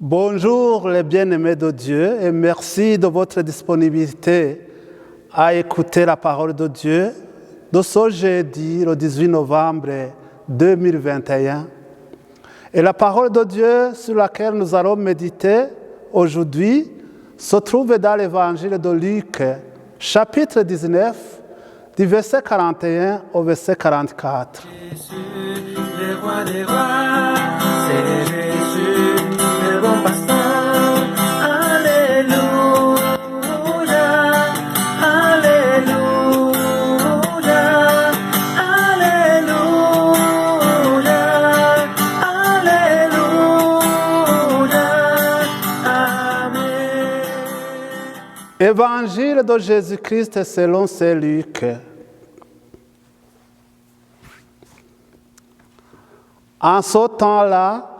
Bonjour les bien-aimés de Dieu et merci de votre disponibilité à écouter la parole de Dieu de ce jeudi, le 18 novembre 2021. Et la parole de Dieu sur laquelle nous allons méditer aujourd'hui se trouve dans l'évangile de Luc, chapitre 19, du verset 41 au verset 44. Jésus, le roi des rois, c'est Jésus, le bon pasteur. Alléluia, Alléluia, Alléluia, Alléluia, Amen. Évangile de Jésus-Christ selon saint Luc. En ce temps-là,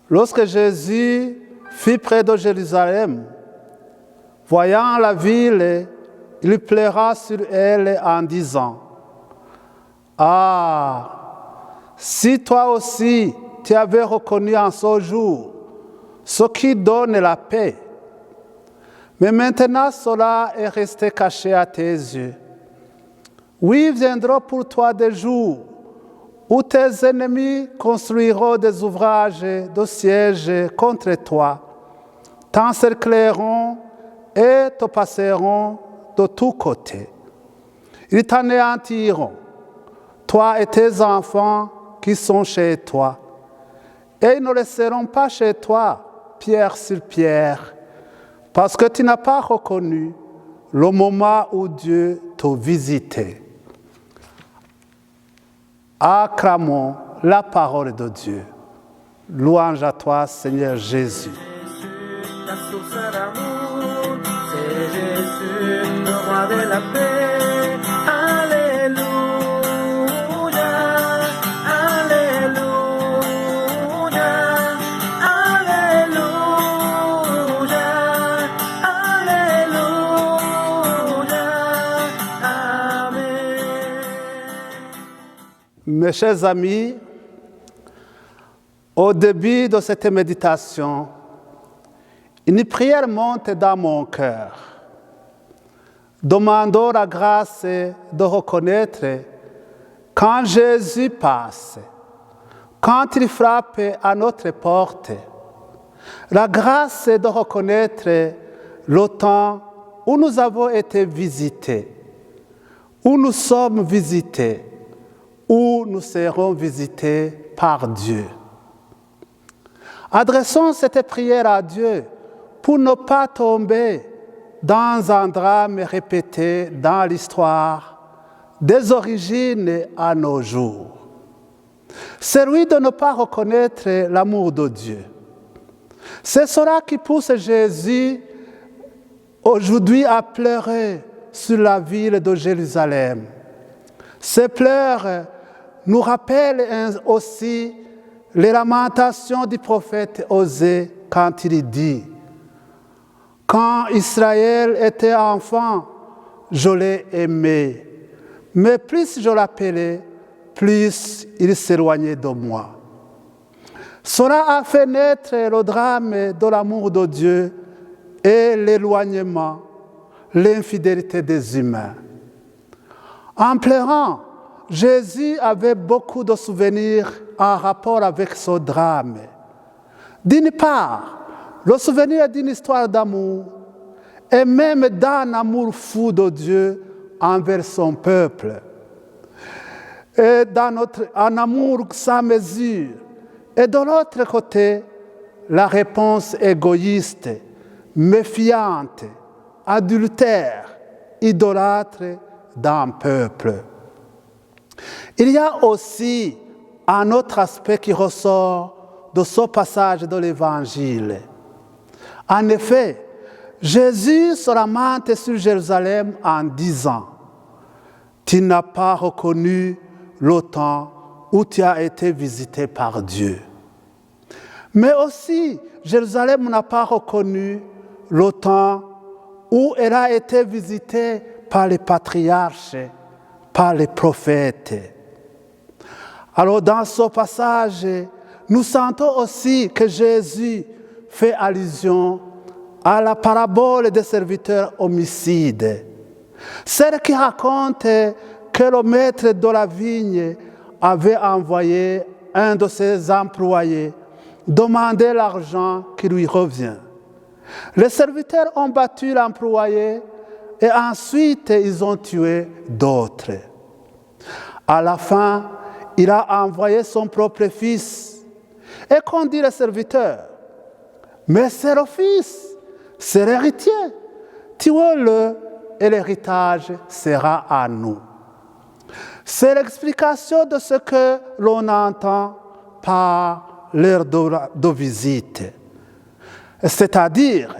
lorsque Jésus fut près de Jérusalem, voyant la ville, il pleura sur elle en disant, « Ah, si toi aussi tu avais reconnu en ce jour ce qui donne la paix, mais maintenant cela est resté caché à tes yeux. Oui, viendront pour toi des jours où tes ennemis construiront des ouvrages de siège contre toi, t'encercleront et te passeront de tous côtés. Ils t'anéantiront, toi et tes enfants qui sont chez toi, et ils ne laisseront pas chez toi pierre sur pierre, parce que tu n'as pas reconnu le moment où Dieu t'a visité. » Acclamons la parole de Dieu. Louange à toi, Seigneur Jésus. Jésus, la source d'amour, c'est Jésus, le roi de la paix. Alléluia, Alléluia, Alléluia, Alléluia, Amen. Mes chers amis, au début de cette méditation, une prière monte dans mon cœur, demandant la grâce de reconnaître quand Jésus passe, quand il frappe à notre porte, la grâce de reconnaître le temps où nous avons été visités, où nous sommes visités, où nous serons visités par Dieu. Adressons cette prière à Dieu pour ne pas tomber dans un drame répété dans l'histoire, des origines à nos jours. Celui de ne pas reconnaître l'amour de Dieu. C'est cela qui pousse Jésus aujourd'hui à pleurer sur la ville de Jérusalem. Ces pleurs nous rappellent aussi les lamentations du prophète Osée quand il dit « Quand Israël était enfant, je l'ai aimé, mais plus je l'appelais, plus il s'éloignait de moi. » Cela a fait naître le drame de l'amour de Dieu et l'éloignement, l'infidélité des humains. En pleurant, Jésus avait beaucoup de souvenirs en rapport avec ce drame. D'une part, le souvenir d'une histoire d'amour, et même d'un amour fou de Dieu envers son peuple. Et un amour sans mesure. Et de l'autre côté, la réponse égoïste, méfiante, adultère, idolâtre d'un peuple. Il y a aussi un autre aspect qui ressort de ce passage de l'Évangile. En effet, Jésus se lamente sur Jérusalem en disant « Tu n'as pas reconnu le temps où tu as été visité par Dieu. » Mais aussi, Jérusalem n'a pas reconnu le temps où elle a été visitée par les patriarches, par les prophètes. Alors dans ce passage, nous sentons aussi que Jésus fait allusion à la parabole des serviteurs homicides, celle qui raconte que le maître de la vigne avait envoyé un de ses employés demander l'argent qui lui revient. Les serviteurs ont battu l'employé et ensuite ils ont tué d'autres. À la fin, il a envoyé son propre fils. Et qu'ont dit les serviteurs? Mais c'est le fils, c'est l'héritier. Tuez-le et l'héritage sera à nous. C'est l'explication de ce que l'on entend par l'heure de visite. C'est-à-dire,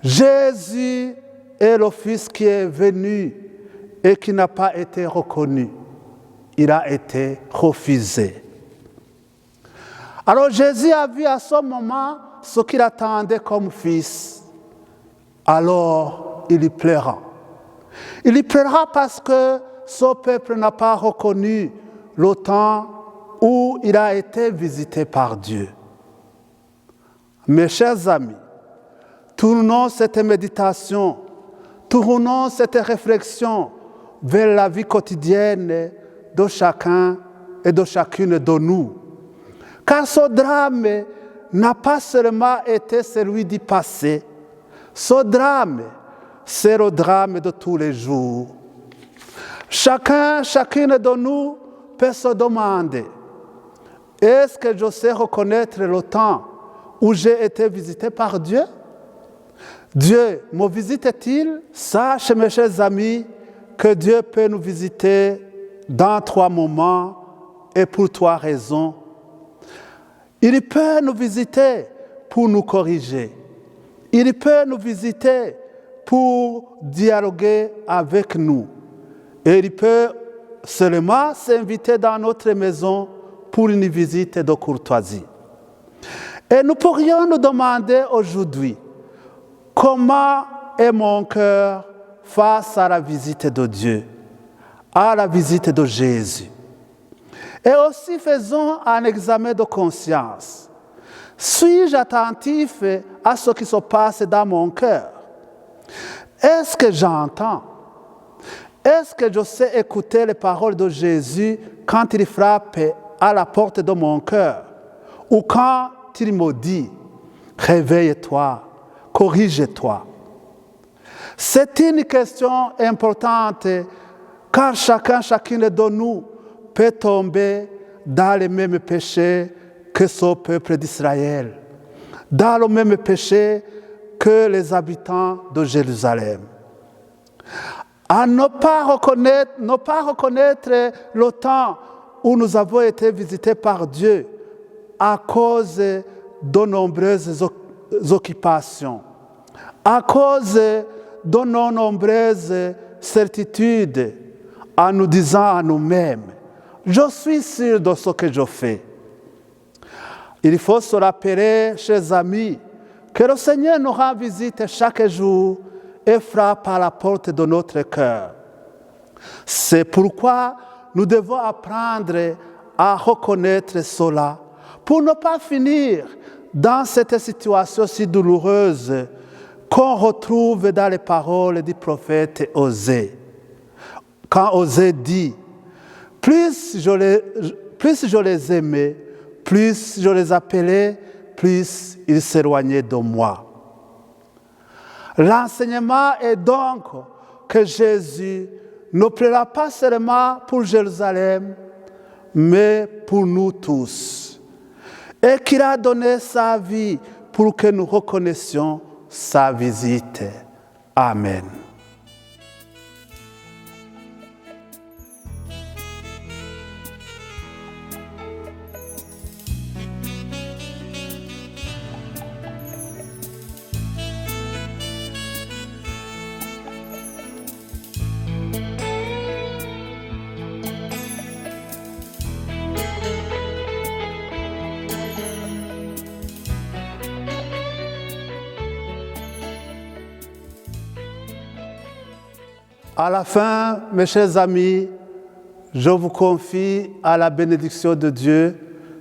Jésus est le Fils qui est venu et qui n'a pas été reconnu. Il a été refusé. Alors Jésus a vu à ce moment ce qu'il attendait comme fils. Alors il y pleura. Il y pleura parce que ce peuple n'a pas reconnu le temps où il a été visité par Dieu. Mes chers amis, tournons cette méditation, tournons cette réflexion vers la vie quotidienne de chacun et de chacune de nous. Car ce drame n'a pas seulement été celui du passé, ce drame, c'est le drame de tous les jours. Chacune de nous peut se demander, est-ce que je sais reconnaître le temps où j'ai été visité par Dieu? Dieu me visite-t-il? Sache, mes chers amis, que Dieu peut nous visiter dans 3 moments et pour 3 raisons. Il peut nous visiter pour nous corriger. Il peut nous visiter pour dialoguer avec nous. Et il peut seulement s'inviter dans notre maison pour une visite de courtoisie. Et nous pourrions nous demander aujourd'hui, comment est mon cœur face à la visite de Dieu, à la visite de Jésus? Et aussi faisons un examen de conscience. Suis-je attentif à ce qui se passe dans mon cœur? Est-ce que j'entends? Est-ce que je sais écouter les paroles de Jésus quand il frappe à la porte de mon cœur? Ou quand il me dit, réveille-toi, corrige-toi? C'est une question importante car chacune de nous peut tomber dans les mêmes péchés que ce peuple d'Israël, dans le même péché que les habitants de Jérusalem. À ne pas reconnaître le temps où nous avons été visités par Dieu à cause de nombreuses occupations, à cause de nos nombreuses certitudes, en nous disant à nous-mêmes, je suis sûr de ce que je fais. Il faut se rappeler, chers amis, que le Seigneur nous rend visite chaque jour et frappe à la porte de notre cœur. C'est pourquoi nous devons apprendre à reconnaître cela pour ne pas finir dans cette situation si douloureuse qu'on retrouve dans les paroles du prophète Osée. Quand Osée dit, plus je les aimais, plus je les appelais, plus ils s'éloignaient de moi. L'enseignement est donc que Jésus ne plaira pas seulement pour Jérusalem, mais pour nous tous. Et qu'il a donné sa vie pour que nous reconnaissions sa visite. Amen. À la fin, mes chers amis, je vous confie à la bénédiction de Dieu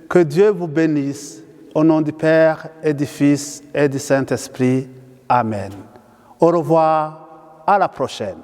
Que Dieu vous bénisse. Au nom du Père et du Fils et du Saint-Esprit. Amen. Au revoir, à la prochaine.